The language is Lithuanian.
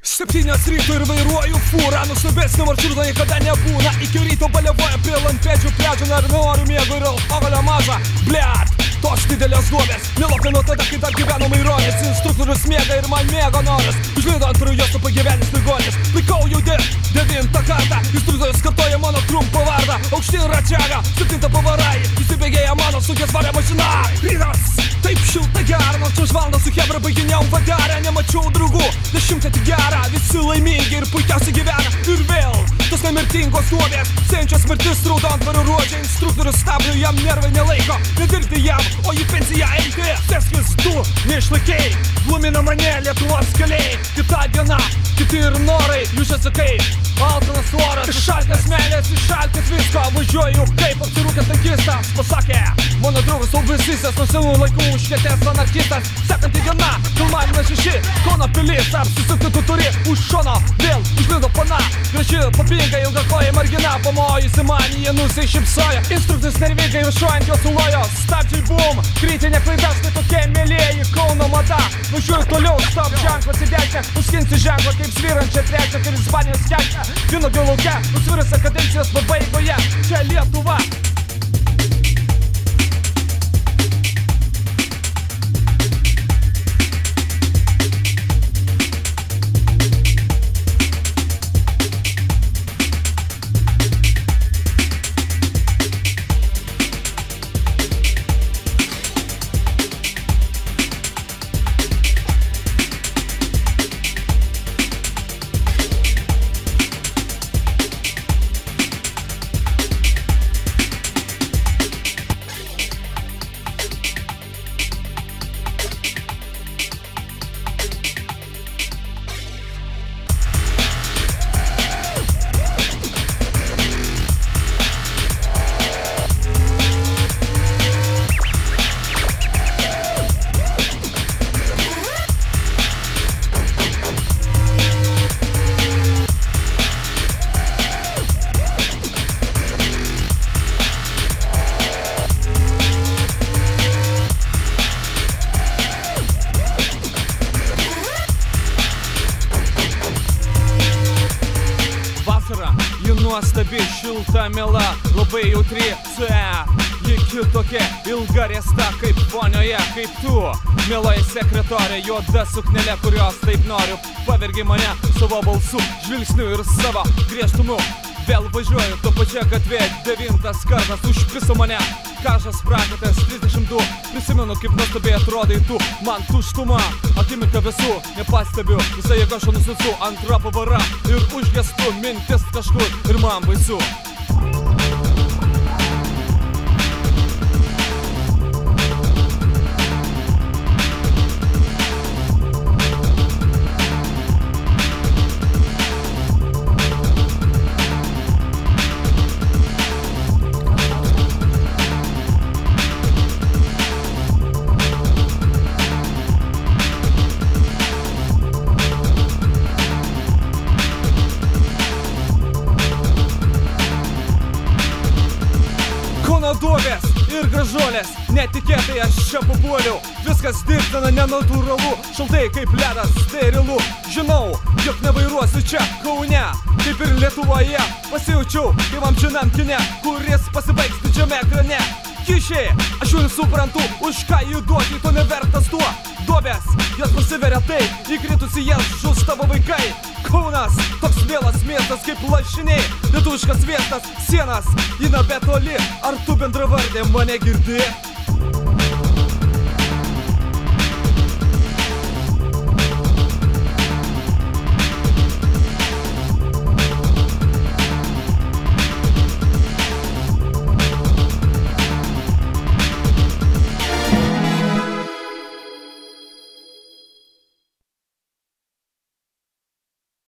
7 ryto ir vairuoju fūrą, nuostabesnio maršruto niekada nebūna. Iki ryto baliavoja prie lampėdžių pliadžio, noriu miego ir alkoholio mažą. Bliat, tos didelės duobės, nelopė nuo tada, kai dar gyveno Maironis. Instruktorius miega ir man miego noras. Užlido ant prujostų pagyvenęs ligonis. Laikau jau 9 kartą, instruktorius kartoja mano trumpą vardą. Aukštyn račiaga, 7 pavarai, įsibėgėja mano sunkiasvarė mašina. Rytas, taip šilta gera, nors 6 valandas su hebra baiginėjau vadarę. Nemačiau draugų, 10 tik gera, visi laimingi ir puikiausiai gyvena. Ir vėl tos nemirtingos duobės, sėjančios mirtis raudo ant varų ruožė. Instruktorius stabdo, jam nervai nelaiko nedirbti jam, o į pensiją eiti. Seskis tu neišlaikei, glumina mane Lietuvos keliai. Kita diena, kiti ir norai, jūs atsakai. Alkanas oras, iššaltęs meilės, iššaltęs visko. Važiuoju kaip apsirūkęs tankistas. Pasakė mano draugas Aubisysas, nuo senų laikų užkietęs anarkistas. Sekanti diena, filmavimas 6, Kauno pilis. Apsisukti tu turi už šono, vėl užlindo pana. Graži papinga, ilgakojė margina, pamojusi man, jie nusišypsojo. Instruktorius nervingai viršuojant jo sulojo. Stabdžiai bum, kritinė klaida, štai tokie mėlieji Kauno mada. Važiuoju toliau, stop ženklas į dešinę. Užskinsiu ženklą kaip svyrančią trečią, kaip Ispanijos kešę. Vynuogių lauke, nusviręs kadencijos pabaigoje. Čia Lietuva. Nuostabi, šilta, miela, labai jautri, ji kitokia, ilga riesta kaip vonioje, kaip tu. Mieloji sekretorė, juoda suknelė, kurios taip noriu. Pavergi mane savo balsu, žvilgsniu ir savo griežtumu. Vėl važiuoju to pačia gatvė, 9 kartas užpiso mane. Kažas prakaitas 32, prisimenu kaip nuostabiai atrodai tu. Man tuštuma, akimirka visų nepastebiu, visą jėgą šonus visų. Antra pavara ir užgestu mintis kažkur ir man baisu. Duobės ir gražuolės, netikėtai aš čia papuoliau. Viskas dirbtina, nenatūralu, šaltai kaip ledas, sterilu. Žinau, jog nevairuosiu čia Kaune, kaip ir Lietuvoje. Pasijaučiau kaip amžinam kine, kuris pasibaigs didžiame ekrane. Kyšiai, aš jų nesuprantu, už ką jų duoti, to nevertas tuo. Duobės, jos pasiveria taip, įkritusi jas žus tavo vaikai. Kaunas, toks mielas miestas kaip lašiniai, lietuviškas sviestas, sienas, įna bet toli. Ar tu bendravardė mane girdi?